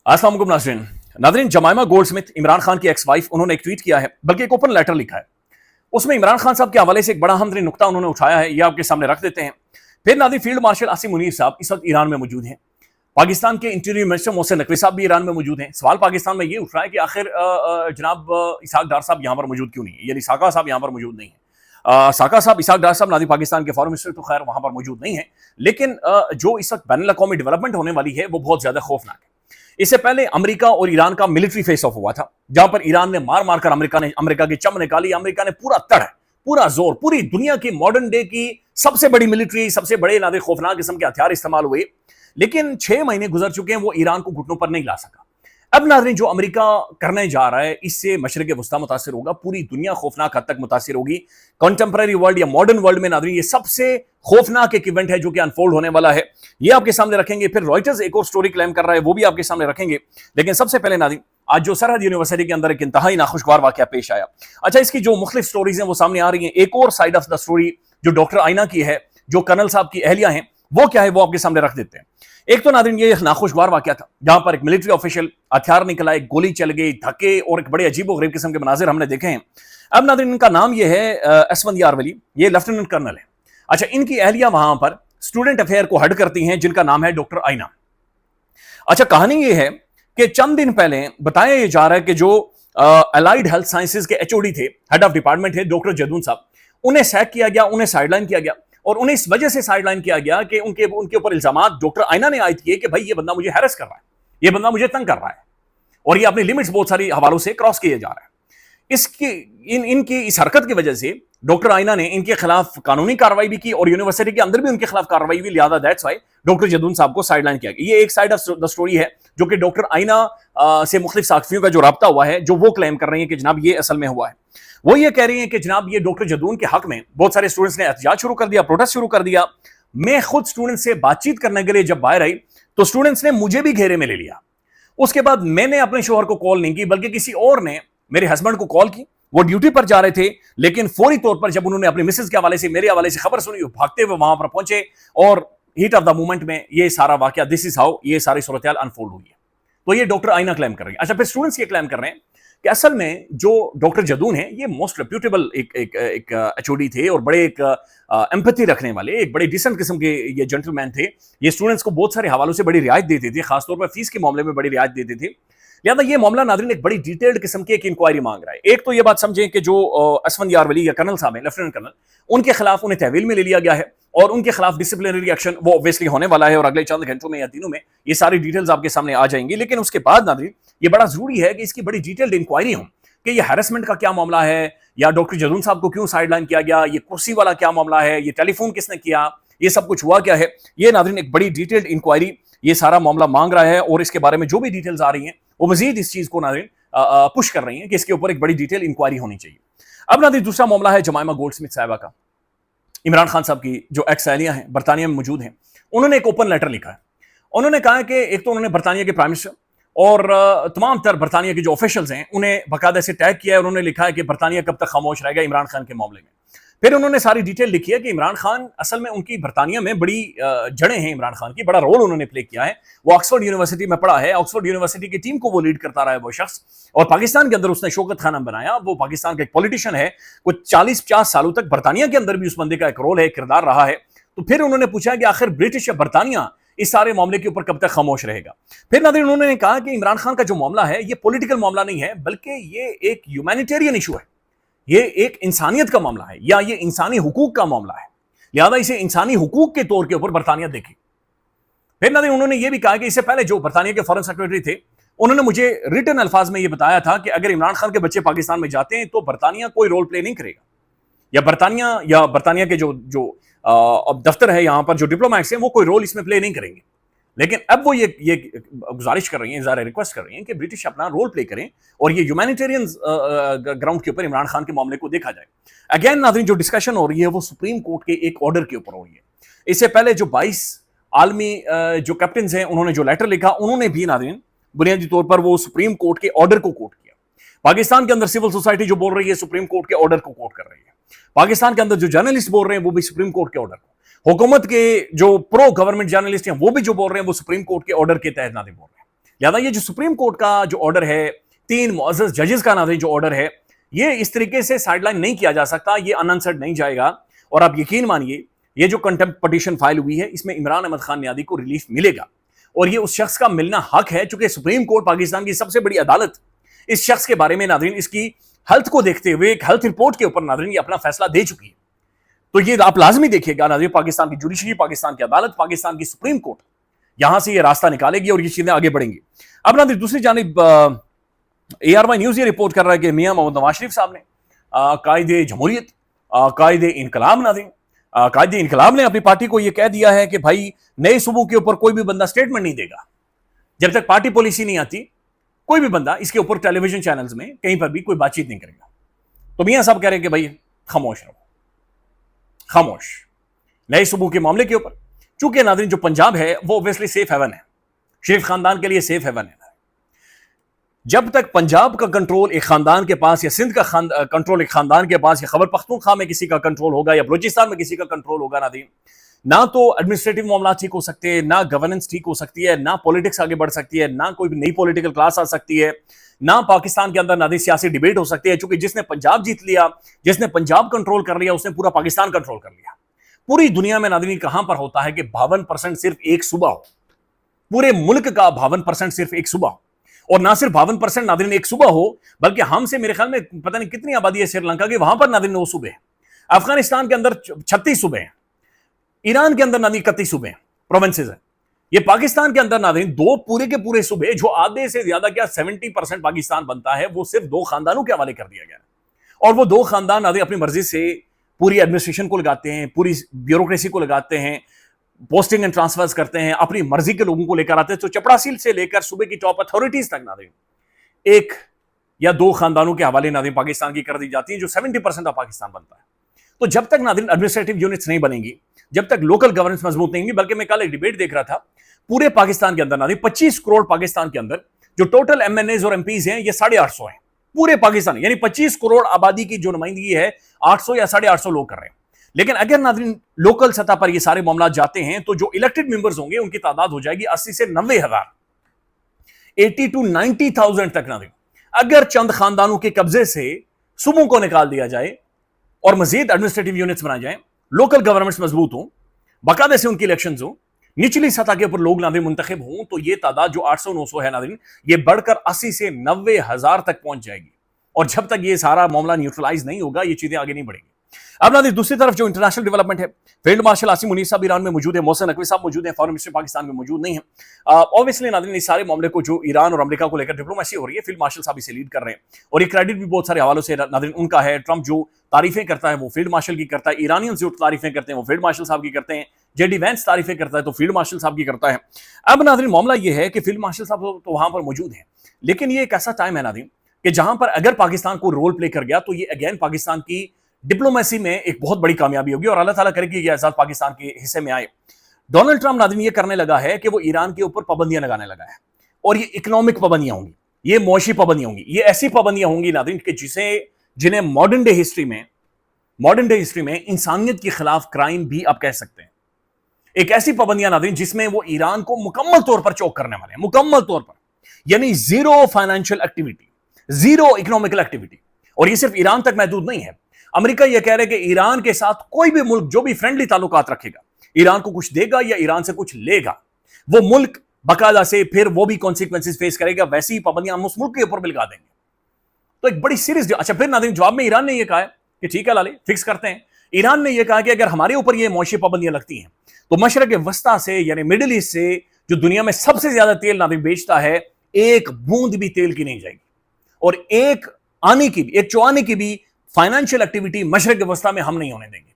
अस्सलाम वालेकुम नाज़रीन। नाज़रीन, जमाइमा गोल्डस्मिथ इमरान खान की एक्स वाइफ, उन्होंने एक ट्वीट किया है, बल्कि एक ओपन लेटर लिखा है। उसमें इमरान खान साहब के हवाले से एक बड़ा अहम नुक्ता उन्होंने उठाया है, ये आपके सामने रख देते हैं। फिर नाज़रीन, फील्ड मार्शल आसिम मुनीर साहब इस वक्त ईरान में मौजूद हैं। पाकिस्तान के इंटीरियर मिनिस्टर मोहसिन नकवी साहब भी ईरान में मौजूद हैं। सवाल पाकिस्तान में ये उठ रहा है कि आखिर जनाब इसहाक डार साहब यहाँ पर मौजूद क्यों नहीं है, यानी साका साहब यहाँ पर मौजूद नहीं है। साका साहब, इसहाक डार साहब नाज़रीन पाकिस्तान के फॉरेन मिनिस्टर तो खैर वहाँ पर मौजूद नहीं है, लेकिन जो इस वक्त बैनुल अक़वामी डेवलपमेंट होने वाली है वो बहुत ज़्यादा खौफनाक है। इससे पहले अमेरिका और ईरान का मिलिट्री फेस ऑफ हुआ था, जहां पर ईरान ने मार मार कर अमेरिका की चम निकाली। अमेरिका ने पूरा तड़, पूरा जोर, पूरी दुनिया की मॉडर्न डे की सबसे बड़ी मिलिट्री, सबसे बड़े नाज़रीन खौफनाक किस्म के हथियार इस्तेमाल हुए, लेकिन 6 महीने गुजर चुके हैं, वो ईरान को घुटनों पर नहीं ला सका। अब नाज़रीन, जो अमेरिका करने जा रहा है, इससे मशरिक़ वस्ता मुतासिर होगा, पूरी दुनिया खौफनाक हद तक मुतासिर होगी। कंटेम्पररी वर्ल्ड या मॉडर्न वर्ल्ड में नाज़रीन ये सबसे खौफनाक एक इवेंट है जो कि अनफोल्ड होने वाला है, ये आपके सामने रखेंगे। फिर रॉयटर्स एक और स्टोरी क्लेम कर रहा है, वो भी आपके सामने रखेंगे। लेकिन सबसे पहले नाज़रीन, आज जो सरहद यूनिवर्सिटी के अंदर एक इंतहाई नाखुशगवार वाक़या पेश आया। अच्छा, इसकी जो मुख्तलिफ स्टोरीज हैं वो सामने आ रही हैं। एक और साइड ऑफ द स्टोरी जो डॉक्टर आइना की है, जो कर्नल साहब की अहलिया हैं, वो क्या है वो आपके सामने रख देते हैं। एक तो नाज़रीन ये नाखुशगवार वाक़या था जहां पर एक मिलिट्री ऑफिशियल हथियार निकला, एक गोली चल गई, धक्के और एक बड़े अजीब गरीब किस्म के मनाजिर हमने देखे हैं। अब नाज़रीन, इनका नाम ये है असफंदियार वली, ये लेफ्टिनेंट कर्नल है। अच्छा, इनकी अहलिया वहां पर स्टूडेंट अफेयर को हेड करती हैं, जिनका नाम है डॉक्टर आइना। अच्छा, कहानी ये है कि चंद दिन पहले बताया ये जा रहा है कि जो अलाइड हेल्थ साइंसेज के एचओडी थे, हेड ऑफ डिपार्टमेंट थे डॉक्टर जदून साहब, उन्हें सैक किया गया, उन्हें साइडलाइन किया गया। और उन्हें इस वजह से साइडलाइन किया गया कि उनके ऊपर इल्जामात डॉक्टर आइना ने आयद किए कि भाई ये बंदा मुझे हैरेस कर रहा है, ये बंदा मुझे तंग कर रहा है, और ये अपनी लिमिट्स बहुत सारी हवालों से क्रॉस किए जा रहा है। इनकी इस हरकत की वजह से डॉक्टर आइना ने इनके खिलाफ कानूनी कार्रवाई भी की और यूनिवर्सिटी के अंदर भी उनके खिलाफ कार्रवाई भी, लिहाजा दैट्स व्हाई डॉक्टर जदून साहब को साइडलाइन किया गया। ये एक साइड ऑफ द स्टोरी है जो कि डॉक्टर आइना से मुख्तलिफ साख्फियों का जो राब्ता हुआ है, जो वो क्लेम कर रही है कि जनाब ये असल में हुआ है। वो ये कह रही है कि जनाब ये डॉक्टर जदून के हक में बहुत सारे स्टूडेंट्स ने एहतजाज शुरू कर दिया, प्रोटेस्ट शुरू कर दिया। मैं खुद स्टूडेंट से बातचीत करने के लिए जब बाहर आई तो स्टूडेंट्स ने मुझे भी घेरे में ले लिया। उसके बाद मैंने अपने शोहर को कॉल नहीं की, बल्कि किसी और ने मेरे हस्बैंड को कॉल की। वो ड्यूटी पर जा रहे थे, लेकिन फौरी तौर पर जब उन्होंने अपनी मिसेज के हवाले से, मेरे हवाले से खबर सुनी, भागते हुए वहां पर पहुंचे और हीट ऑफ द मोमेंट में ये सारा वाकया, दिस इज हाउ ये सारी सूरत-ए-हाल अनफोल्ड हुई है। तो ये डॉक्टर आइना क्लेम कर रही है। अच्छा, फिर स्टूडेंट्स ये क्लेम कर रहे हैं कि असल में जो डॉक्टर जदून है, ये मोस्ट रेप्यूटेबल एक एचओडी थे और बड़े एक एम्पैथी रखने वाले, एक बड़े डिसेंट किस्म के ये जेंटलमैन थे। ये स्टूडेंट्स को बहुत सारे हवालों से बड़ी रियायत देते थे, खासतौर पर फीस के मामले में बड़ी रियायत देते थे। लिहाजा ये मामला नाज़रीन एक बड़ी डिटेल्ड किस्म की एक इंक्वायरी मांग रहा है। एक तो ये बात समझें कि जो असफंदियार वली या कर्नल साहब है, लेफ्टिनेंट कर्नल, उनके खिलाफ उन्हें तहवील में ले लिया गया है और उनके खिलाफ डिसिप्लिनरी एक्शन वो ऑब्वियसली होने वाला है, और अगले चंद घंटों में या दिनों में ये सारी डिटेल्स आपके सामने आ जाएंगी। लेकिन उसके बाद नाज़रीन ये बड़ा जरूरी है कि इसकी बड़ी डिटेल्ड इंक्वायरी हो कि ये हैरेसमेंट का क्या मामला है, या डॉक्टर जदून साहब को क्यों साइडलाइन किया गया, ये कुर्सी वाला क्या मामला है, ये टेलीफोन किसने किया, ये सब कुछ हुआ क्या है। ये नाज़रीन एक बड़ी डिटेल्ड इंक्वायरी ये सारा मामला मांग रहा है, और इसके बारे में जो भी डिटेल्स आ रही हैं वो मजीद इस चीज को नाज़रीन पुश कर रही हैं कि इसके ऊपर एक बड़ी डिटेल इंक्वायरी होनी चाहिए। अब नाज़रीन दूसरा मामला है जमाइमा गोल्डस्मिथ साहिबा का। इमरान खान साहब की जो एक्स अहलिया हैं, बरतानिया में मौजूद हैं, उन्होंने एक ओपन लेटर लिखा है। उन्होंने कहा कि एक तो उन्होंने बरतानिया के प्राइम मिनिस्टर और तमाम तर बरतानिया के जो ऑफिशियल्स हैं उन्हें बाकायदा से टैग किया है। उन्होंने लिखा है कि बरतानिया कब तक खामोश रहेगा इमरान खान के मामले में। फिर उन्होंने सारी डिटेल लिखी है कि इमरान खान असल में, उनकी बरतानिया में बड़ी जड़ें हैं इमरान खान की, बड़ा रोल उन्होंने प्ले किया है। वो ऑक्सफोर्ड यूनिवर्सिटी में पढ़ा है, ऑक्सफोर्ड यूनिवर्सिटी की टीम को वो लीड करता रहा है वो शख्स, और पाकिस्तान के अंदर उसने शौकत खाना बनाया। वो पाकिस्तान का एक पॉलिटिशियन है, कुछ 40-50 सालों तक बरतानिया के अंदर भी उस बंदे का एक रोल है, किरदार रहा है। तो फिर उन्होंने पूछा कि आखिर ब्रिटिश या बरतानिया इस सारे मामले के ऊपर कब तक खामोश रहेगा। फिर नाज़रीन उन्होंने कहा कि इमरान खान का जो मामला है ये पॉलिटिकल मामला नहीं है, बल्कि ये एक ह्यूमैनिटेरियन इशू है, ये एक इंसानियत का मामला है, या ये इंसानी हुकूक का मामला है। लिहाजा इसे इंसानी हुकूक के तौर के ऊपर बरतानिया देखे। फिर नाज़रीन उन्होंने ये भी कहा कि इससे पहले जो बरतानिया के फॉरेन सेक्रेटरी थे, उन्होंने मुझे रिटन अल्फाज में ये बताया था कि अगर इमरान खान के बच्चे पाकिस्तान में जाते हैं तो बरतानिया कोई रोल प्ले नहीं करेगा, या बरतानिया के जो दफ्तर है, यहाँ पर जो डिप्लोमैट्स हैं, वो कोई रोल इसमें प्ले नहीं करेंगे। लेकिन अब वो ये गुजारिश कर रही हैं, ज़ाहिर रिक्वेस्ट कर रही हैं कि ब्रिटिश अपना रोल प्ले करें और ये ह्यूमैनिटेरियन ग्राउंड के ऊपर इमरान खान के मामले को देखा जाए। अगेन नाज़रीन जो डिस्कशन हो रही है वो सुप्रीम कोर्ट के एक ऑर्डर के ऊपर हो रही है। इससे पहले जो 22 आलमी जो कैप्टन हैं, उन्होंने जो लेटर लिखा, उन्होंने भी नाज़रीन बुनियादी तौर पर वो सुप्रीम कोर्ट के ऑर्डर को कोट किया। पाकिस्तान के अंदर सिविल सोसाइटी जो बोल रही है सुप्रीम कोर्ट के ऑर्डर को कोट कर रही है। पाकिस्तान के अंदर जो जर्नलिस्ट बोल रहे हैं वो भी सुप्रीम कोर्ट के ऑर्डर को, हुकूमत के जो प्रो गवर्नमेंट जर्नलिस्ट हैं वो भी जो बोल रहे हैं वो सुप्रीम कोर्ट के ऑर्डर के तहत नाज़रीन बोल रहे हैं। لہذا یہ جو سپریم کورٹ کا جو آرڈر ہے 3 معزز ججز کا ناظرین جو آرڈر ہے یہ اس طریقے سے سائڈ لائن نہیں کیا جا سکتا, یہ انسرڈ نہیں جائے گا. اور آپ یقین مانیے یہ جو کنٹمپٹ پٹیشن فائل ہوئی ہے اس میں عمران احمد خان نیادی کو ریلیف ملے گا, اور یہ اس شخص کا ملنا حق ہے چونکہ سپریم کورٹ پاکستان کی سب سے بڑی عدالت اس شخص کے بارے میں ناظرین اس کی ہیلتھ کو دیکھتے ہوئے ایک ہیلتھ رپورٹ کے اوپر ناظرین یہ اپنا فیصلہ دے چکی ہے. تو یہ آپ لازمی دیکھیے گا ناظرین, پاکستان کی جوڈیشری, پاکستان کی عدالت, پاکستان کی سپریم کورٹ یہاں سے یہ راستہ نکالے گی اور یہ چیزیں آگے بڑھیں گی. اب ناظرین دوسری جانب ARY نیوز یہ رپورٹ کر رہا ہے کہ میاں محمد نواز شریف صاحب نے قائد جمہوریت, قائد انقلاب ناظرین, قائد انقلاب نے اپنی پارٹی کو یہ کہہ دیا ہے کہ بھائی نئے صوبوں کے اوپر کوئی بھی بندہ سٹیٹمنٹ نہیں دے گا جب تک پارٹی پالیسی نہیں آتی. کوئی بھی بندہ اس کے اوپر ٹیلی ویژن چینلز میں کہیں پر بھی کوئی بات چیت نہیں کرے گا. تو میاں صاحب کہہ رہے ہیں کہ بھائی خاموش رہو, خاموش. نئے صوبوں کے معاملے کے اوپر چونکہ ناظرین جو پنجاب ہے وہ اوبویسلی سیف ہیون ہے, شریف خاندان کے لیے سیف ہیون ہے. جب تک پنجاب کا کنٹرول ایک خاندان کے پاس یا سندھ کا کنٹرول ایک خاندان کے پاس یا خیبر پختونخوا میں کسی کا کنٹرول ہوگا یا بلوچستان میں کسی کا کنٹرول ہوگا ناظرین, نہ تو ایڈمنسٹریٹو معاملات ٹھیک ہو سکتے ہیں, نہ گورننس ٹھیک ہو سکتی ہے, نہ پولیٹکس آگے بڑھ سکتی ہے, نہ کوئی نئی پولیٹیکل کلاس آ سکتی ہے, نہ پاکستان کے اندر ناظرین سیاسی ڈیبیٹ ہو سکتی ہے. چونکہ جس نے پنجاب جیت لیا, جس نے پنجاب کنٹرول کر لیا, اس نے پورا پاکستان کنٹرول کر لیا. پوری دنیا میں ناظرین کہاں پر ہوتا ہے کہ 52% صرف ایک صوبہ ہو, پورے ملک کا 52% صرف ایک صوبہ ہو, اور نہ صرف 52% ناظرین ایک صوبہ ہو بلکہ ہم سے میرے خیال میں پتہ نہیں کتنی آبادی ہے سری لنکا کی, وہاں پر ناظرین 9 صوبے ہیں, افغانستان کے اندر 36 صوبے ہیں, ایران کے اندر ناظرین 31 صوبے ہیں, پروونسز ہیں. یہ پاکستان کے اندر ناظرین 2 پورے کے پورے صوبے جو آدھے سے زیادہ کیا 70% پاکستان بنتا ہے وہ صرف 2 خاندانوں کے حوالے کر دیا گیا ہے. اور وہ 2 خاندان ناظرین اپنی مرضی سے پوری ایڈمنسٹریشن کو لگاتے ہیں, پوری بیوروکریسی کو لگاتے ہیں, پوسٹنگ اینڈ ٹرانسفرز کرتے ہیں, اپنی مرضی کے لوگوں کو لے کر آتے ہیں. تو چپڑاسیل سے لے کر صوبے کی ٹاپ اتھارٹیز تک ناظرین 1 یا 2 خاندانوں کے حوالے ناظرین پاکستان کی کر دی جاتی ہیں جو 70% آف پاکستان بنتا ہے. تو جب تک ناظرین ایڈمنسٹریٹو یونٹس نہیں بنیں گی, جب تک لوکل گورننس مضبوط نہیں ہوگی, بلکہ میں کل ایک ڈیبیٹ دیکھ رہا تھا پورے پاکستان کے اندر ناظرین 25 کروڑ پاکستان کے اندر جو ٹوٹل MNAs اور MPs ہیں یہ 850 ہیں پورے پاکستان, یعنی 25 کروڑ آبادی کی جو نمائندگی ہے 800 یا 850 لوگ کر رہے ہیں. لیکن اگر ناظرین لوکل سطح پر یہ سارے معاملات جاتے ہیں تو جو الیکٹڈ ممبرز ہوں گے ان کی تعداد ہو جائے گی 80 سے 90 ہزار, 80 to 90,000 تک ناظرین. اگر چند خاندانوں کے قبضے سے صوبوں کو نکال دیا جائے اور مزید ایڈمنسٹریٹو یونٹس بنائے جائیں, لوکل گورنمنٹس مضبوط ہوں, باقاعدہ سے ان کی الیکشنز ہوں, نچلی سطح کے اوپر لوگ ناظرین منتخب ہوں, تو یہ تعداد جو 800-900 ہے ناظرین یہ بڑھ کر 80 سے 90 ہزار تک پہنچ جائے گی. اور جب تک یہ سارا معاملہ نیوٹرلائز نہیں ہوگا یہ چیزیں آگے نہیں بڑھیں گی. اب ناظرین دوسری طرف جو انٹرنیشنل ڈیولپمنٹ ہے, فیلڈ مارشل عاصم منیر صاحب ایران میں موجود ہیں, محسن نقوی صاحب موجود ہیں, فارن منسٹر پاکستان میں موجود نہیں ہیں. اوبویسلی ناظرین اس سارے معاملے کو جو ایران اور امریکہ کو لے کر ڈپلومیسی ہو رہی ہے فیلڈ مارشل صاحب اسے لیڈ کر رہے ہیں, اور یہ کریڈٹ بھی بہت سارے حوالوں سے ناظرین ان کا ہے. ٹرمپ جو تعریفیں کرتا ہے وہ فیلڈ مارشل کی کرتا ہے, ایرانینز جو تعریفیں کرتے ہیں وہ فیلڈ مارشل صاحب کی کرتے ہیں, JD وینس تعریفیں کرتا ہے تو فیلڈ مارشل صاحب کی کرتا ہے. اب ناظرین معاملہ یہ ہے کہ فیلڈ مارشل صاحب تو وہاں پر موجود ہیں, لیکن یہ ایک ایسا ٹائم ہے ناظرین کہ جہاں پر اگر پاکستان کو رول پلے کر گیا تو یہ اگین پاکستان کی ڈپلومیسی میں ایک بہت بڑی کامیابی ہوگی, اور اللہ تعالیٰ کرے کہ یہ اعزاز پاکستان کے حصے میں آئے. ڈونلڈ ٹرمپ ناظرین یہ کرنے لگا ہے کہ وہ ایران کے اوپر پابندیاں لگانے لگا ہے, اور یہ اکنامک پابندیاں ہوں گی, یہ معاشی پابندیاں ہوں گی, یہ ایسی پابندیاں ہوں گی ناظرین کہ جنہیں ماڈرن ڈے ہسٹری میں انسانیت کے خلاف کرائم بھی آپ کہہ سکتے ہیں. ایک ایسی پابندیاں ناظرین جس میں وہ ایران کو مکمل طور پر چوک کرنے والے ہیں, مکمل طور پر, یعنی zero financial activity, zero economical activity. اور یہ صرف ایران تک محدود نہیں ہے, امریکہ یہ کہہ رہے کہ ایران کے ساتھ کوئی بھی ملک جو بھی فرینڈلی تعلقات رکھے گا, ایران کو کچھ دے گا یا ایران سے کچھ لے گا, وہ ملک باقاعدہ سے پھر وہ بھی کانسیکوینسز فیس کرے گا. ویسی پابندیاں ہم اس ملک کے اوپر بھی لگا دیں گے. تو ایک بڑی سیریس. اچھا پھر ناظرین جواب میں ایران نے یہ کہا ہے کہ ٹھیک ہے لالے فکس کرتے ہیں. ایران نے یہ کہا کہ اگر ہمارے اوپر یہ معاشی پابندیاں لگتی ہیں تو مشرق وسطیٰ سے یعنی مڈل ایسٹ سے جو دنیا میں سب سے زیادہ تیل ناظرین بیچتا ہے, ایک بوند بھی تیل کی نہیں جائے گی, اور ایک چوانے کی بھی فائنینشیل ایکٹیویٹی مشرق وسطیٰ میں ہم نہیں ہونے دیں گے.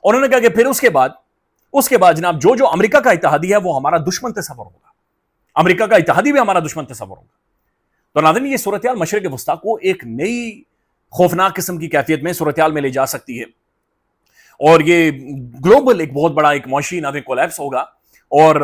اور انہوں نے کہا کہ پھر اس کے بعد جناب جو امریکہ کا اتحادی ہے وہ ہمارا دشمن تصور ہوگا, امریکہ کا اتحادی بھی ہمارا دشمن تصور ہوگا. تو ناظرین یہ صورتحال مشرق وسطیٰ کو ایک نئی خوفناک قسم کی کیفیت میں صورتحال میں لے جا سکتی ہے, اور یہ گلوبل ایک بہت بڑا ایک معاشی ناظرین کولیپس ہوگا, اور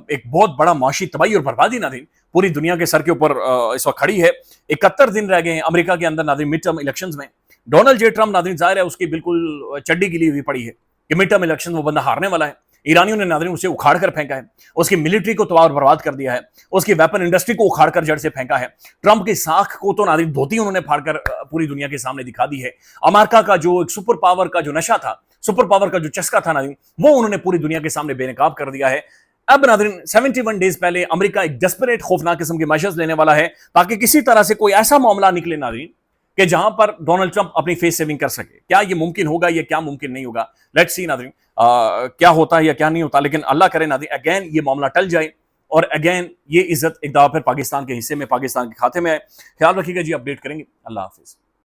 ایک بہت بڑا معاشی تباہی اور بربادی ناظرین پوری دنیا کے سر کے اوپر اس وقت کھڑی ہے. 71 دن رہ گئے ہیں امریکہ کے اندر ناظرین مڈ ٹرم الیکشنز میں. ڈونلڈ جے ٹرمپ ناظرین ظاہر ہے اس کی بالکل چڈی گلی ہوئی پڑی ہے کہ مڈ ٹرم الیکشن وہ بندہ ہارنے والا ہے, ईरानियों ने नाज़रीन उसे उखाड़ कर फेंका है, उसकी मिलिट्री को तबाह और बर्बाद कर दिया है, उसकी वेपन इंडस्ट्री को उखाड़ कर जड़ से फेंका है। ट्रंप की साख को तो नाज़रीन धोती उन्होंने फाड़कर पूरी दुनिया के सामने दिखा दी है। अमेरिका का जो एक सुपर पावर का जो नशा था, सुपर पावर का जो चस्का था नाज़रीन, वो उन्होंने पूरी दुनिया के सामने बेनकाब कर दिया है। अब नाज़रीन 71 डेज पहले अमेरिका एक डेस्परेट खौफनाक किस्म के मेजर्स लेने वाला है ताकि किसी तरह से कोई ऐसा मामला निकले नाज़रीन कि जहां पर डोनाल्ड ट्रंप अपनी फेस सेविंग कर सके। क्या ये मुमकिन होगा, ये क्या मुमकिन नहीं होगा, लेट्स सी नाज़रीन क्या होता है या क्या नहीं होता। लेकिन अल्लाह करे नाज़रीन अगेन ये मामला टल जाए और अगेन ये इज्जत एक दफा फिर पाकिस्तान के हिस्से में, पाकिस्तान के खाते में आए। ख्याल रखिएगा जी, अपडेट करेंगे। अल्लाह हाफिज।